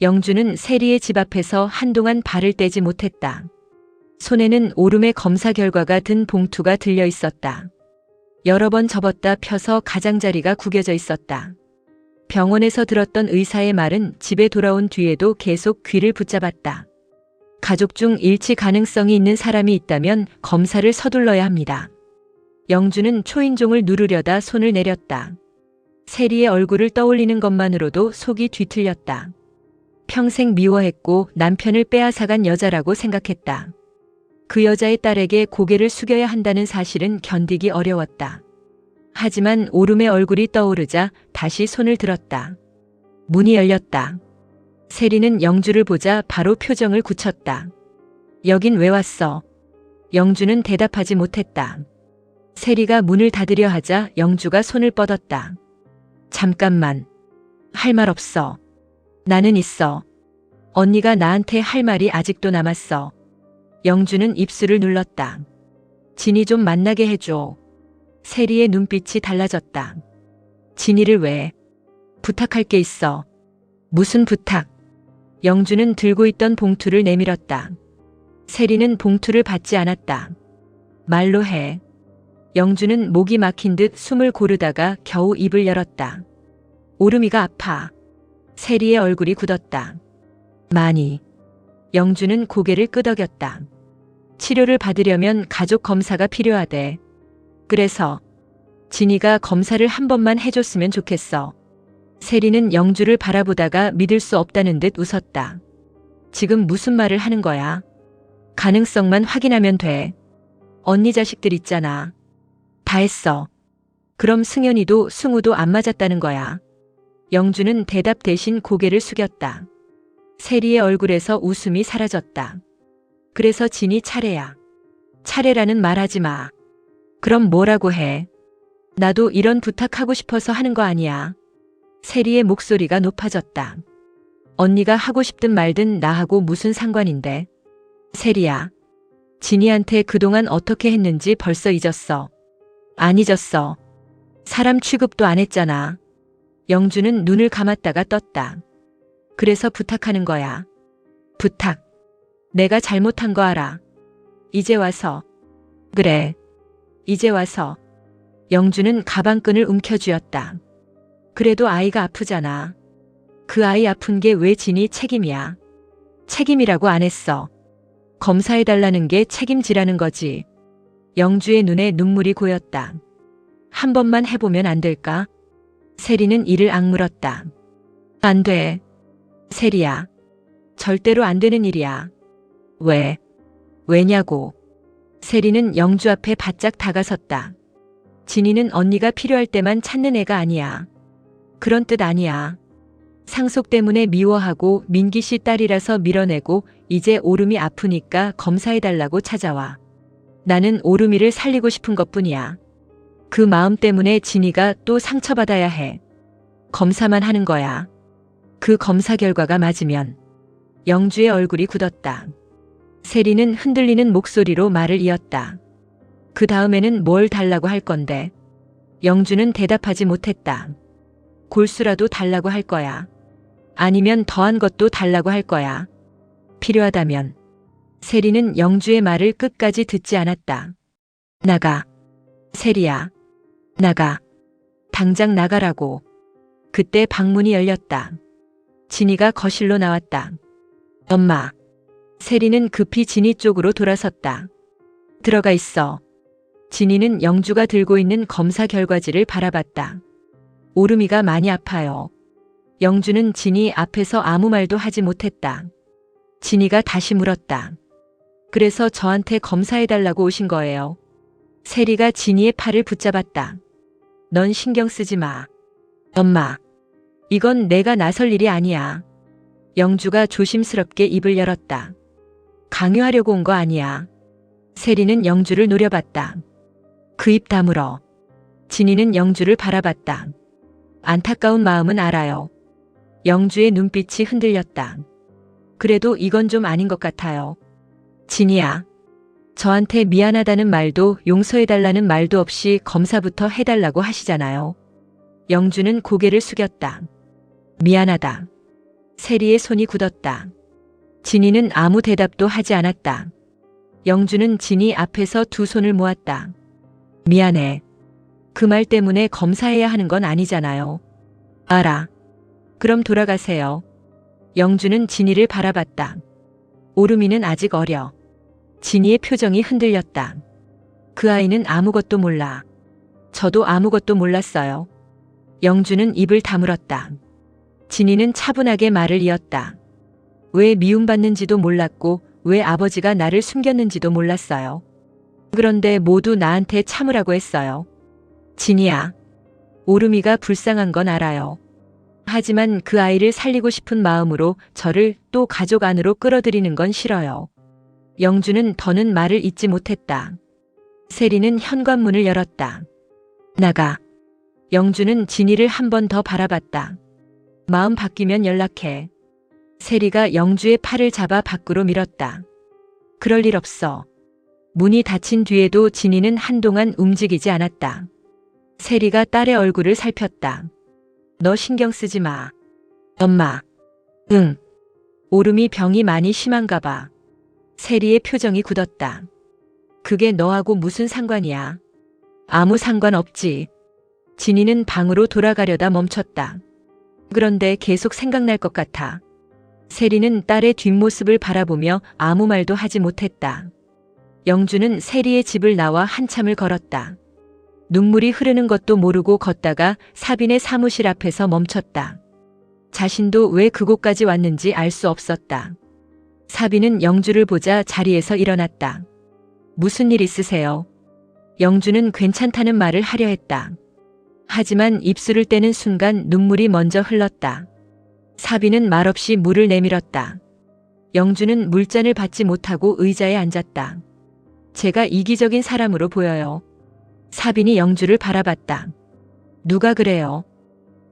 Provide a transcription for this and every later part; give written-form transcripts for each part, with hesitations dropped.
영주는 세리의 집 앞에서 한동안 발을 떼지 못했다. 손에는 오름의 검사 결과가 든 봉투가 들려 있었다. 여러 번 접었다 펴서 가장자리가 구겨져 있었다. 병원에서 들었던 의사의 말은 집에 돌아온 뒤에도 계속 귀를 붙잡았다. 가족 중 일치 가능성이 있는 사람이 있다면 검사를 서둘러야 합니다. 영주는 초인종을 누르려다 손을 내렸다. 세리의 얼굴을 떠올리는 것만으로도 속이 뒤틀렸다. 평생 미워했고 남편을 빼앗아간 여자라고 생각했다. 그 여자의 딸에게 고개를 숙여야 한다는 사실은 견디기 어려웠다. 하지만 오름의 얼굴이 떠오르자 다시 손을 들었다. 문이 열렸다. 세리는 영주를 보자 바로 표정을 굳혔다. 여긴 왜 왔어? 영주는 대답하지 못했다. 세리가 문을 닫으려 하자 영주가 손을 뻗었다. 잠깐만. 할 말 없어. 나는 있어. 언니가 나한테 할 말이 아직도 남았어. 영주는 입술을 눌렀다. 진이 좀 만나게 해줘. 세리의 눈빛이 달라졌다. 진이를 왜? 부탁할 게 있어. 무슨 부탁? 영주는 들고 있던 봉투를 내밀었다. 세리는 봉투를 받지 않았다. 말로 해. 영주는 목이 막힌 듯 숨을 고르다가 겨우 입을 열었다. 오름이가 아파. 세리의 얼굴이 굳었다. 많이. 영주는 고개를 끄덕였다. 치료를 받으려면 가족 검사가 필요하대. 그래서 진이가 검사를 한 번만 해줬으면 좋겠어. 세리는 영주를 바라보다가 믿을 수 없다는 듯 웃었다. 지금 무슨 말을 하는 거야? 가능성만 확인하면 돼. 언니 자식들 있잖아. 다 했어. 그럼 승현이도 승우도 안 맞았다는 거야. 영주는 대답 대신 고개를 숙였다. 세리의 얼굴에서 웃음이 사라졌다. 그래서 진이 차례야. 차례라는 말하지 마. 그럼 뭐라고 해? 나도 이런 부탁하고 싶어서 하는 거 아니야. 세리의 목소리가 높아졌다. 언니가 하고 싶든 말든 나하고 무슨 상관인데. 세리야. 진이한테 그동안 어떻게 했는지 벌써 잊었어. 안 잊었어. 사람 취급도 안 했잖아. 영주는 눈을 감았다가 떴다. 그래서 부탁하는 거야. 부탁. 내가 잘못한 거 알아. 이제 와서. 그래. 이제 와서. 영주는 가방끈을 움켜쥐었다. 그래도 아이가 아프잖아. 그 아이 아픈 게 왜 진이 책임이야. 책임이라고 안 했어. 검사해달라는 게 책임지라는 거지. 영주의 눈에 눈물이 고였다. 한 번만 해보면 안 될까? 세리는 이를 악물었다. 안 돼. 세리야. 절대로 안 되는 일이야. 왜? 왜냐고. 세리는 영주 앞에 바짝 다가섰다. 진이는 언니가 필요할 때만 찾는 애가 아니야. 그런 뜻 아니야. 상속 때문에 미워하고 민기 씨 딸이라서 밀어내고 이제 오름이 아프니까 검사해달라고 찾아와. 나는 오름이를 살리고 싶은 것뿐이야. 그 마음 때문에 진이가 또 상처받아야 해. 검사만 하는 거야. 그 검사 결과가 맞으면. 영주의 얼굴이 굳었다. 세리는 흔들리는 목소리로 말을 이었다. 그 다음에는 뭘 달라고 할 건데. 영주는 대답하지 못했다. 골수라도 달라고 할 거야. 아니면 더한 것도 달라고 할 거야. 필요하다면. 세리는 영주의 말을 끝까지 듣지 않았다. 나가. 세리야. 나가. 당장 나가라고. 그때 방문이 열렸다. 진이가 거실로 나왔다. 엄마. 세리는 급히 진이 쪽으로 돌아섰다. 들어가 있어. 진이는 영주가 들고 있는 검사 결과지를 바라봤다. 오름이가 많이 아파요. 영주는 진이 앞에서 아무 말도 하지 못했다. 진이가 다시 물었다. 그래서 저한테 검사해달라고 오신 거예요. 세리가 진이의 팔을 붙잡았다. 넌 신경 쓰지 마. 엄마. 이건 내가 나설 일이 아니야. 영주가 조심스럽게 입을 열었다. 강요하려고 온 거 아니야. 세리는 영주를 노려봤다. 그 입 다물어. 진이는 영주를 바라봤다. 안타까운 마음은 알아요. 영주의 눈빛이 흔들렸다. 그래도 이건 좀 아닌 것 같아요. 진이야. 저한테 미안하다는 말도 용서해달라는 말도 없이 검사부터 해달라고 하시잖아요. 영주는 고개를 숙였다. 미안하다. 세리의 손이 굳었다. 진이는 아무 대답도 하지 않았다. 영주는 진이 앞에서 두 손을 모았다. 미안해. 그 말 때문에 검사해야 하는 건 아니잖아요. 알아. 그럼 돌아가세요. 영주는 진이를 바라봤다. 오름이는 아직 어려. 진이의 표정이 흔들렸다. 그 아이는 아무것도 몰라. 저도 아무것도 몰랐어요. 영주는 입을 다물었다. 진이는 차분하게 말을 이었다. 왜 미움받는지도 몰랐고 왜 아버지가 나를 숨겼는지도 몰랐어요. 그런데 모두 나한테 참으라고 했어요. 진이야. 오름이가 불쌍한 건 알아요. 하지만 그 아이를 살리고 싶은 마음으로 저를 또 가족 안으로 끌어들이는 건 싫어요. 영주는 더는 말을 잇지 못했다. 세리는 현관문을 열었다. 나가. 영주는 진이를 한 번 더 바라봤다. 마음 바뀌면 연락해. 세리가 영주의 팔을 잡아 밖으로 밀었다. 그럴 일 없어. 문이 닫힌 뒤에도 진이는 한동안 움직이지 않았다. 세리가 딸의 얼굴을 살폈다. 너 신경 쓰지 마. 엄마. 응. 오름이 병이 많이 심한가 봐. 세리의 표정이 굳었다. 그게 너하고 무슨 상관이야? 아무 상관 없지. 진이는 방으로 돌아가려다 멈췄다. 그런데 계속 생각날 것 같아. 세리는 딸의 뒷모습을 바라보며 아무 말도 하지 못했다. 영주는 세리의 집을 나와 한참을 걸었다. 눈물이 흐르는 것도 모르고 걷다가 사빈의 사무실 앞에서 멈췄다. 자신도 왜 그곳까지 왔는지 알 수 없었다. 사빈은 영주를 보자 자리에서 일어났다. 무슨 일 있으세요? 영주는 괜찮다는 말을 하려 했다. 하지만 입술을 떼는 순간 눈물이 먼저 흘렀다. 사빈은 말없이 물을 내밀었다. 영주는 물잔을 받지 못하고 의자에 앉았다. 제가 이기적인 사람으로 보여요. 사빈이 영주를 바라봤다. 누가 그래요?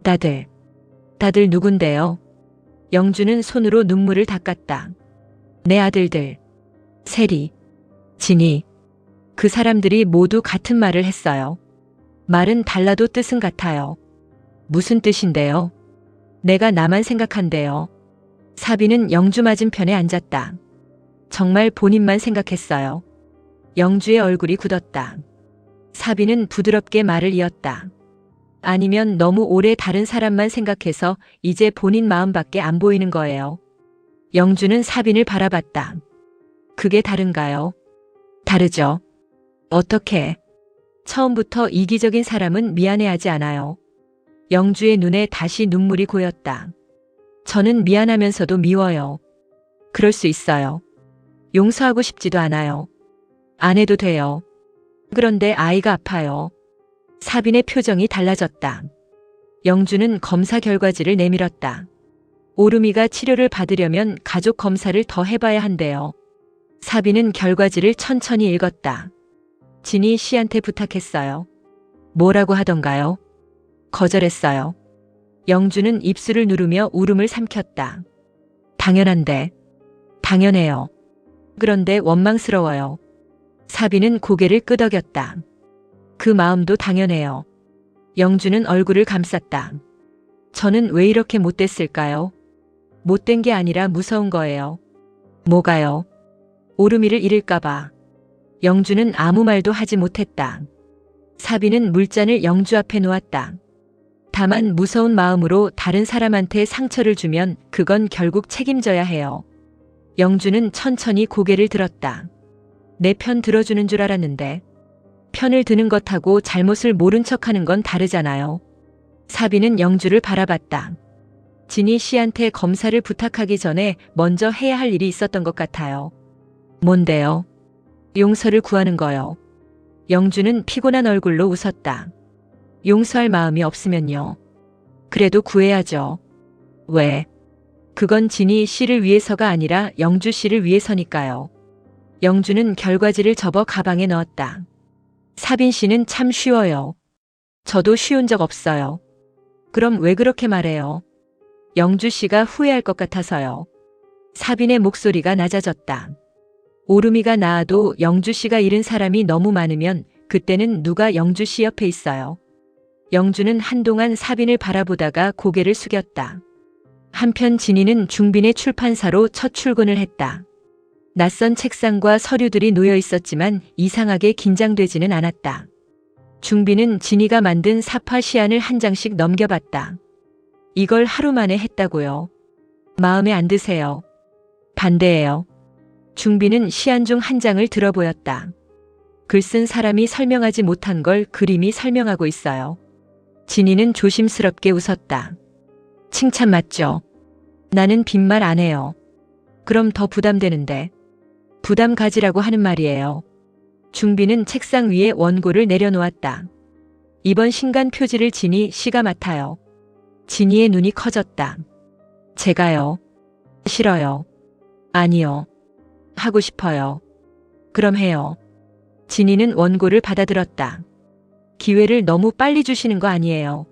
다들 누군데요? 영주는 손으로 눈물을 닦았다. 내 아들들. 세리, 진이. 그 사람들이 모두 같은 말을 했어요. 말은 달라도 뜻은 같아요. 무슨 뜻인데요? 내가 나만 생각한대요. 사빈은 영주 맞은편에 앉았다. 정말 본인만 생각했어요. 영주의 얼굴이 굳었다. 사빈은 부드럽게 말을 이었다. 아니면 너무 오래 다른 사람만 생각해서 이제 본인 마음밖에 안 보이는 거예요. 영주는 사빈을 바라봤다. 그게 다른가요? 다르죠. 어떻게? 처음부터 이기적인 사람은 미안해하지 않아요. 영주의 눈에 다시 눈물이 고였다. 저는 미안하면서도 미워요. 그럴 수 있어요. 용서하고 싶지도 않아요. 안 해도 돼요. 그런데 아이가 아파요. 사빈의 표정이 달라졌다. 영주는 검사 결과지를 내밀었다. 오름이가 치료를 받으려면 가족 검사를 더 해봐야 한대요. 사빈은 결과지를 천천히 읽었다. 진이 씨한테 부탁했어요. 뭐라고 하던가요? 거절했어요. 영주는 입술을 누르며 울음을 삼켰다. 당연한데. 당연해요. 그런데 원망스러워요. 사빈은 고개를 끄덕였다. 그 마음도 당연해요. 영주는 얼굴을 감쌌다. 저는 왜 이렇게 못됐을까요? 못된 게 아니라 무서운 거예요. 뭐가요? 오름이를 잃을까봐. 영주는 아무 말도 하지 못했다. 사빈은 물잔을 영주 앞에 놓았다. 다만 무서운 마음으로 다른 사람한테 상처를 주면 그건 결국 책임져야 해요. 영주는 천천히 고개를 들었다. 내 편 들어주는 줄 알았는데. 편을 드는 것하고 잘못을 모른 척하는 건 다르잖아요. 사빈은 영주를 바라봤다. 진이 씨한테 검사를 부탁하기 전에 먼저 해야 할 일이 있었던 것 같아요. 뭔데요? 용서를 구하는 거요. 영주는 피곤한 얼굴로 웃었다. 용서할 마음이 없으면요. 그래도 구해야죠. 왜? 그건 진이 씨를 위해서가 아니라 영주 씨를 위해서니까요. 영주는 결과지를 접어 가방에 넣었다. 사빈 씨는 참 쉬워요. 저도 쉬운 적 없어요. 그럼 왜 그렇게 말해요? 영주 씨가 후회할 것 같아서요. 사빈의 목소리가 낮아졌다. 오름이가 나아도 영주 씨가 잃은 사람이 너무 많으면 그때는 누가 영주 씨 옆에 있어요. 영주는 한동안 사빈을 바라보다가 고개를 숙였다. 한편 진이는 중빈의 출판사로 첫 출근을 했다. 낯선 책상과 서류들이 놓여 있었지만 이상하게 긴장되지는 않았다. 중빈은 진이가 만든 사파 시안을 한 장씩 넘겨봤다. 이걸 하루 만에 했다고요? 마음에 안 드세요? 반대해요. 중빈은 시안 중 한 장을 들어 보였다. 글 쓴 사람이 설명하지 못한 걸 그림이 설명하고 있어요. 진이는 조심스럽게 웃었다. 칭찬 맞죠? 나는 빈말 안 해요. 그럼 더 부담되는데. 부담 가지라고 하는 말이에요. 중빈은 책상 위에 원고를 내려놓았다. 이번 신간 표지를 진이 씨가 맡아요. 진이의 눈이 커졌다. 제가요? 싫어요. 아니요. 하고 싶어요. 그럼 해요. 진이는 원고를 받아들었다. 기회를 너무 빨리 주시는 거 아니에요.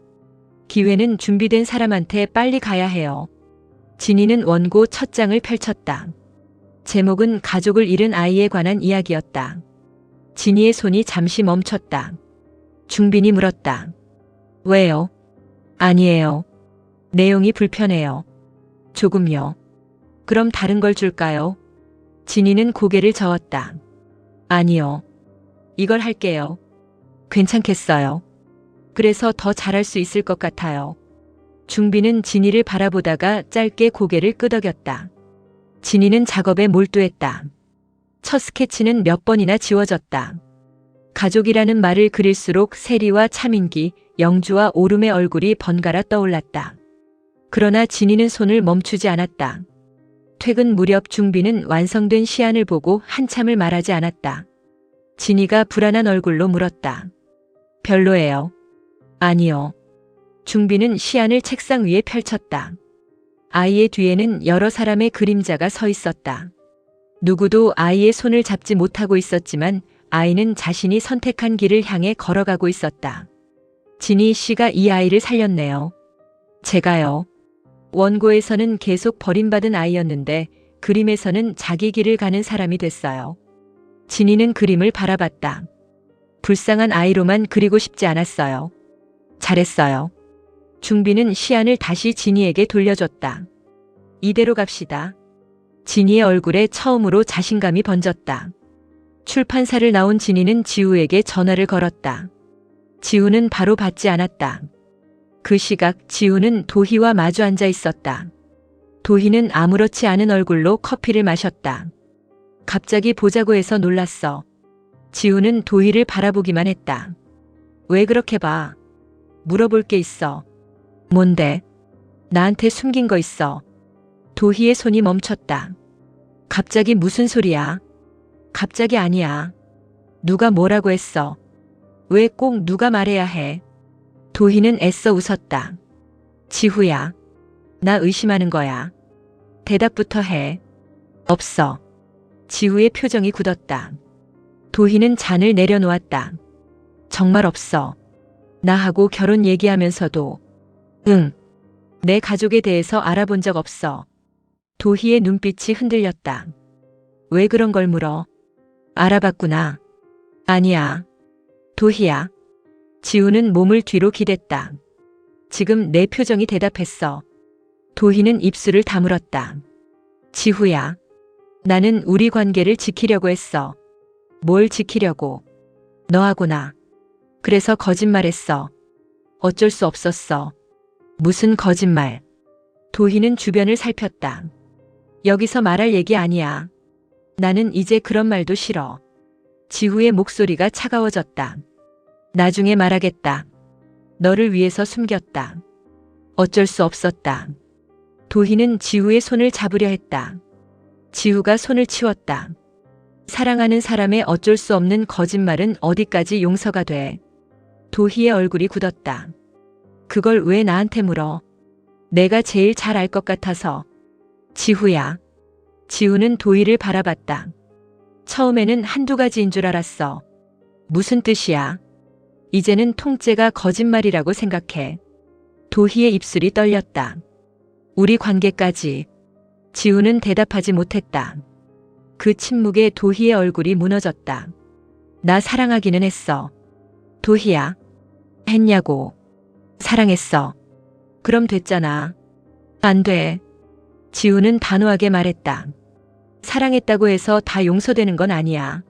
기회는 준비된 사람한테 빨리 가야 해요. 진이는 원고 첫 장을 펼쳤다. 제목은 가족을 잃은 아이에 관한 이야기였다. 진이의 손이 잠시 멈췄다. 중빈이 물었다. 왜요? 아니에요. 내용이 불편해요. 조금요. 그럼 다른 걸 줄까요? 진이는 고개를 저었다. 아니요. 이걸 할게요. 괜찮겠어요. 그래서 더 잘할 수 있을 것 같아요. 중빈은 진이를 바라보다가 짧게 고개를 끄덕였다. 진이는 작업에 몰두했다. 첫 스케치는 몇 번이나 지워졌다. 가족이라는 말을 그릴수록 세리와 차민기, 영주와 오름의 얼굴이 번갈아 떠올랐다. 그러나 진이는 손을 멈추지 않았다. 퇴근 무렵 중빈은 완성된 시안을 보고 한참을 말하지 않았다. 진이가 불안한 얼굴로 물었다. 별로예요. 아니요. 중빈은 시안을 책상 위에 펼쳤다. 아이의 뒤에는 여러 사람의 그림자가 서 있었다. 누구도 아이의 손을 잡지 못하고 있었지만 아이는 자신이 선택한 길을 향해 걸어가고 있었다. 진이 씨가 이 아이를 살렸네요. 제가요. 원고에서는 계속 버림받은 아이였는데 그림에서는 자기 길을 가는 사람이 됐어요. 진이는 그림을 바라봤다. 불쌍한 아이로만 그리고 싶지 않았어요. 잘했어요. 중빈은 시안을 다시 진이에게 돌려줬다. 이대로 갑시다. 진이의 얼굴에 처음으로 자신감이 번졌다. 출판사를 나온 진이는 지우에게 전화를 걸었다. 지우는 바로 받지 않았다. 그 시각 지우는 도희와 마주 앉아 있었다. 도희는 아무렇지 않은 얼굴로 커피를 마셨다. 갑자기 보자고 해서 놀랐어. 지우는 도희를 바라보기만 했다. 왜 그렇게 봐? 물어볼 게 있어. 뭔데? 나한테 숨긴 거 있어. 도희의 손이 멈췄다. 갑자기 무슨 소리야? 갑자기 아니야. 누가 뭐라고 했어? 왜 꼭 누가 말해야 해? 도희는 애써 웃었다. 지후야. 나 의심하는 거야. 대답부터 해. 없어. 지후의 표정이 굳었다. 도희는 잔을 내려놓았다. 정말 없어. 나하고 결혼 얘기하면서도 응. 내 가족에 대해서 알아본 적 없어. 도희의 눈빛이 흔들렸다. 왜 그런 걸 물어? 알아봤구나. 아니야. 도희야. 지우는 몸을 뒤로 기댔다. 지금 내 표정이 대답했어. 도희는 입술을 다물었다. 지후야. 나는 우리 관계를 지키려고 했어. 뭘 지키려고? 너하고 나. 그래서 거짓말했어. 어쩔 수 없었어. 무슨 거짓말? 도희는 주변을 살폈다. 여기서 말할 얘기 아니야. 나는 이제 그런 말도 싫어. 지후의 목소리가 차가워졌다. 나중에 말하겠다. 너를 위해서 숨겼다. 어쩔 수 없었다. 도희는 지후의 손을 잡으려 했다. 지후가 손을 치웠다. 사랑하는 사람의 어쩔 수 없는 거짓말은 어디까지 용서가 돼. 도희의 얼굴이 굳었다. 그걸 왜 나한테 물어? 내가 제일 잘 알 것 같아서. 지후야. 지후는 도희를 바라봤다. 처음에는 한두 가지인 줄 알았어. 무슨 뜻이야? 이제는 통째가 거짓말이라고 생각해. 도희의 입술이 떨렸다. 우리 관계까지. 지우는 대답하지 못했다. 그 침묵에 도희의 얼굴이 무너졌다. 나 사랑하기는 했어. 도희야. 했냐고. 사랑했어. 그럼 됐잖아. 안 돼. 지우는 단호하게 말했다. 사랑했다고 해서 다 용서되는 건 아니야.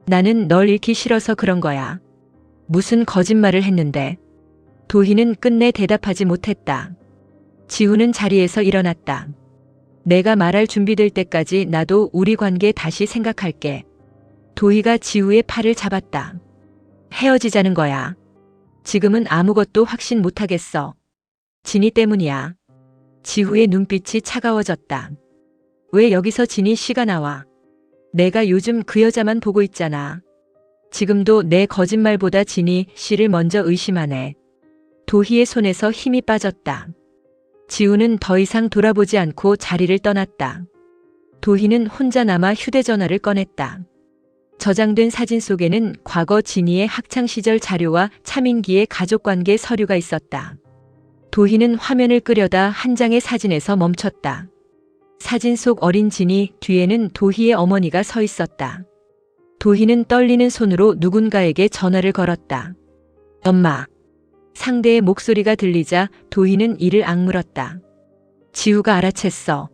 나는 널 잃기 싫어서 그런 거야. 무슨 거짓말을 했는데. 도희는 끝내 대답하지 못했다. 지우는 자리에서 일어났다. 내가 말할 준비될 때까지 나도 우리 관계 다시 생각할게. 도희가 지우의 팔을 잡았다. 헤어지자는 거야. 지금은 아무것도 확신 못하겠어. 진이 때문이야. 지우의 눈빛이 차가워졌다. 왜 여기서 진이 씨가 나와? 내가 요즘 그 여자만 보고 있잖아. 지금도 내 거짓말보다 진이 씨를 먼저 의심하네. 도희의 손에서 힘이 빠졌다. 지우는 더 이상 돌아보지 않고 자리를 떠났다. 도희는 혼자 남아 휴대전화를 꺼냈다. 저장된 사진 속에는 과거 진이의 학창시절 자료와 차민기의 가족관계 서류가 있었다. 도희는 화면을 끄려다 한 장의 사진에서 멈췄다. 사진 속 어린 진이, 뒤에는 도희의 어머니가 서 있었다. 도희는 떨리는 손으로 누군가에게 전화를 걸었다. 엄마. 상대의 목소리가 들리자 도희는 이를 악물었다. 지우가 알아챘어.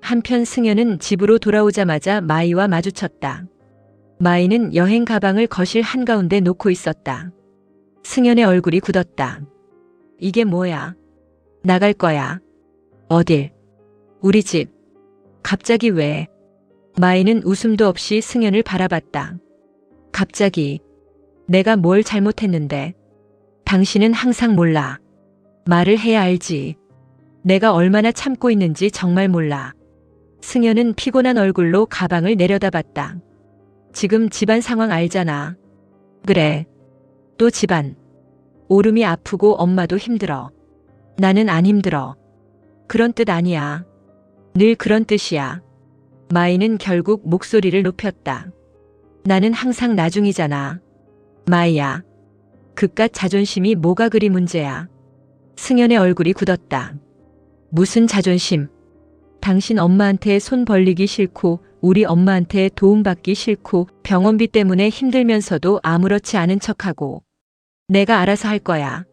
한편 승현은 집으로 돌아오자마자 마이와 마주쳤다. 마이는 여행 가방을 거실 한가운데 놓고 있었다. 승현의 얼굴이 굳었다. 이게 뭐야? 나갈 거야. 어딜? 우리 집. 갑자기 왜? 마이는 웃음도 없이 승현을 바라봤다. 갑자기. 내가 뭘 잘못했는데. 당신은 항상 몰라. 말을 해야 알지. 내가 얼마나 참고 있는지 정말 몰라. 승현은 피곤한 얼굴로 가방을 내려다봤다. 지금 집안 상황 알잖아. 그래. 또 집안. 오름이 아프고 엄마도 힘들어. 나는 안 힘들어. 그런 뜻 아니야. 늘 그런 뜻이야. 마이는 결국 목소리를 높였다. 나는 항상 나중이잖아. 마이야. 그깟 자존심이 뭐가 그리 문제야. 승현의 얼굴이 굳었다. 무슨 자존심. 당신 엄마한테 손 벌리기 싫고 우리 엄마한테 도움받기 싫고 병원비 때문에 힘들면서도 아무렇지 않은 척하고. 내가 알아서 할 거야.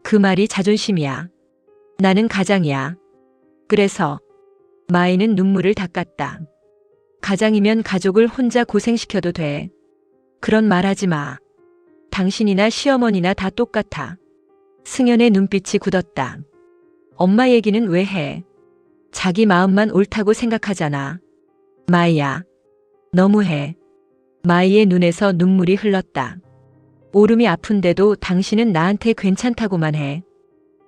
그 말이 자존심이야. 나는 가장이야. 그래서 마이는 눈물을 닦았다. 가장이면 가족을 혼자 고생시켜도 돼. 그런 말 하지 마. 당신이나 시어머니나 다 똑같아. 승현의 눈빛이 굳었다. 엄마 얘기는 왜 해? 자기 마음만 옳다고 생각하잖아. 마이야. 너무해. 마이의 눈에서 눈물이 흘렀다. 오름이 아픈데도 당신은 나한테 괜찮다고만 해.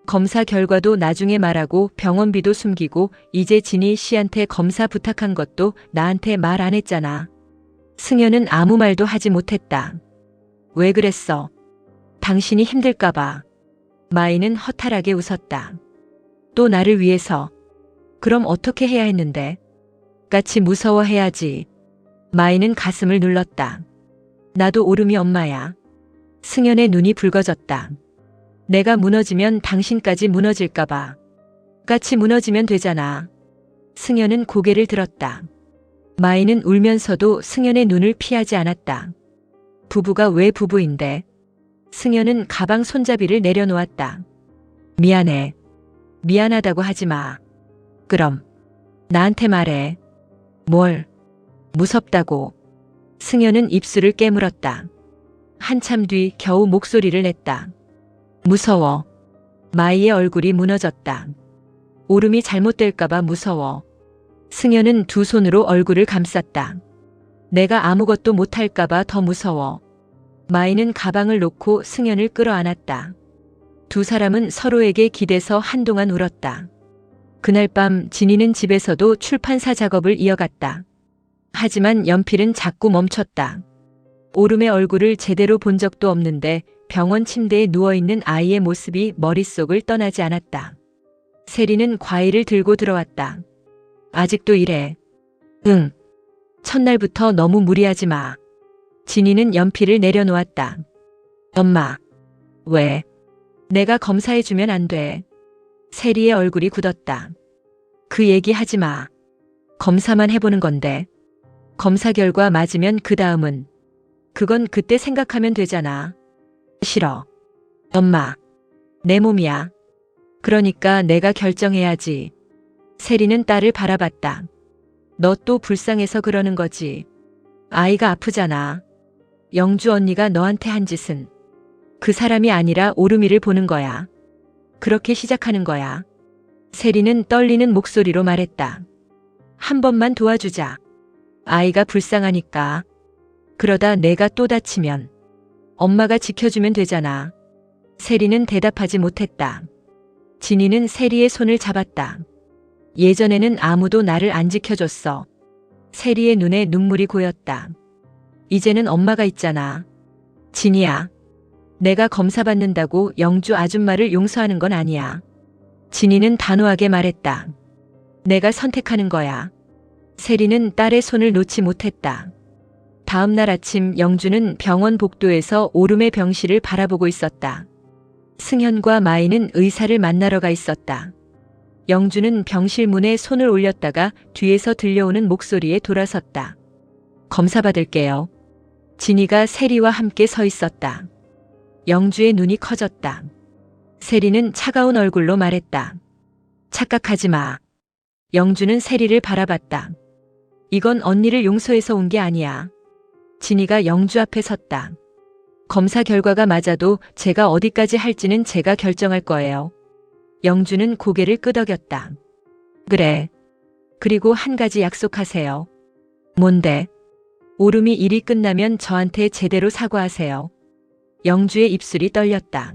검사 결과도 나중에 말하고 병원비도 숨기고 이제 진희 씨한테 검사 부탁한 것도 나한테 말 안 했잖아. 승현은 아무 말도 하지 못했다. 왜 그랬어? 당신이 힘들까봐. 마이는 허탈하게 웃었다. 또 나를 위해서. 그럼 어떻게 해야 했는데? 같이 무서워해야지. 마이는 가슴을 눌렀다. 나도 오름이 엄마야. 승현의 눈이 붉어졌다. 내가 무너지면 당신까지 무너질까봐. 같이 무너지면 되잖아. 승현은 고개를 들었다. 마이는 울면서도 승현의 눈을 피하지 않았다. 부부가 왜 부부인데? 승현은 가방 손잡이를 내려놓았다. 미안해. 미안하다고 하지 마. 그럼 나한테 말해. 뭘? 무섭다고. 승현은 입술을 깨물었다. 한참 뒤 겨우 목소리를 냈다. 무서워. 마이의 얼굴이 무너졌다. 오름이 잘못될까봐 무서워. 승현은 두 손으로 얼굴을 감쌌다. 내가 아무것도 못할까봐 더 무서워. 마이는 가방을 놓고 승현을 끌어안았다. 두 사람은 서로에게 기대서 한동안 울었다. 그날 밤 진희는 집에서도 출판사 작업을 이어갔다. 하지만 연필은 자꾸 멈췄다. 오름의 얼굴을 제대로 본 적도 없는데 병원 침대에 누워있는 아이의 모습이 머릿속을 떠나지 않았다. 세리는 과일을 들고 들어왔다. 아직도 이래. 응. 첫날부터 너무 무리하지 마. 진희는 연필을 내려놓았다. 엄마. 왜? 내가 검사해주면 안 돼. 세리의 얼굴이 굳었다. 그 얘기 하지 마. 검사만 해보는 건데. 검사 결과 맞으면 그 다음은. 그건 그때 생각하면 되잖아. 싫어. 엄마. 내 몸이야. 그러니까 내가 결정해야지. 세리는 딸을 바라봤다. 너 또 불쌍해서 그러는 거지. 아이가 아프잖아. 영주 언니가 너한테 한 짓은 그 사람이 아니라 오름이를 보는 거야. 그렇게 시작하는 거야. 세리는 떨리는 목소리로 말했다. 한 번만 도와주자. 아이가 불쌍하니까. 그러다 내가 또 다치면 엄마가 지켜주면 되잖아. 세리는 대답하지 못했다. 진이는 세리의 손을 잡았다. 예전에는 아무도 나를 안 지켜줬어. 세리의 눈에 눈물이 고였다. 이제는 엄마가 있잖아. 진이야. 내가 검사 받는다고 영주 아줌마를 용서하는 건 아니야. 진이는 단호하게 말했다. 내가 선택하는 거야. 세리는 딸의 손을 놓지 못했다. 다음 날 아침 영주는 병원 복도에서 오름의 병실을 바라보고 있었다. 승현과 마이는 의사를 만나러 가 있었다. 영주는 병실 문에 손을 올렸다가 뒤에서 들려오는 목소리에 돌아섰다. 검사 받을게요. 진이가 세리와 함께 서 있었다. 영주의 눈이 커졌다. 세리는 차가운 얼굴로 말했다. 착각하지 마. 영주는 세리를 바라봤다. 이건 언니를 용서해서 온 게 아니야. 진이가 영주 앞에 섰다. 검사 결과가 맞아도 제가 어디까지 할지는 제가 결정할 거예요. 영주는 고개를 끄덕였다. 그래. 그리고 한 가지 약속하세요. 뭔데? 오름이 일이 끝나면 저한테 제대로 사과하세요. 영주의 입술이 떨렸다.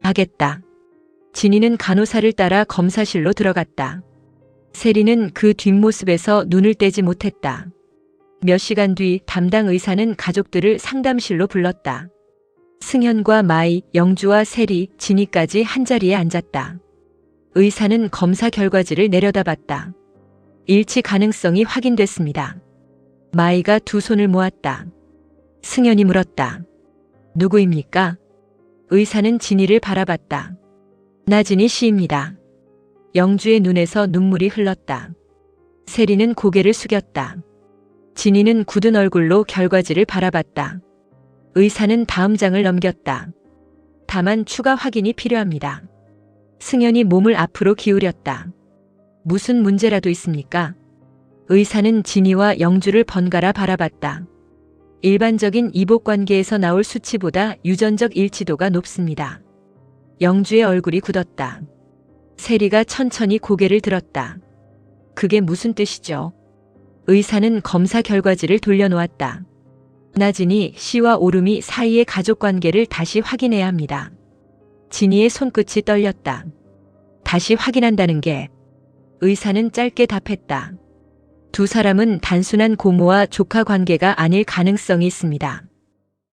하겠다. 진이는 간호사를 따라 검사실로 들어갔다. 세리는 그 뒷모습에서 눈을 떼지 못했다. 몇 시간 뒤 담당 의사는 가족들을 상담실로 불렀다. 승현과 마이, 영주와 세리, 진이까지 한자리에 앉았다. 의사는 검사 결과지를 내려다봤다. 일치 가능성이 확인됐습니다. 마이가 두 손을 모았다. 승현이 물었다. 누구입니까? 의사는 진이를 바라봤다. 나진이 씨입니다. 영주의 눈에서 눈물이 흘렀다. 세리는 고개를 숙였다. 진이는 굳은 얼굴로 결과지를 바라봤다. 의사는 다음 장을 넘겼다. 다만 추가 확인이 필요합니다. 승현이 몸을 앞으로 기울였다. 무슨 문제라도 있습니까? 의사는 진이와 영주를 번갈아 바라봤다. 일반적인 이복관계에서 나올 수치보다 유전적 일치도가 높습니다. 영주의 얼굴이 굳었다. 세리가 천천히 고개를 들었다. 그게 무슨 뜻이죠? 의사는 검사 결과지를 돌려놓았다. 나진이 씨와 오름이 사이의 가족관계를 다시 확인해야 합니다. 진이의 손끝이 떨렸다. 다시 확인한다는 게? 의사는 짧게 답했다. 두 사람은 단순한 고모와 조카 관계가 아닐 가능성이 있습니다.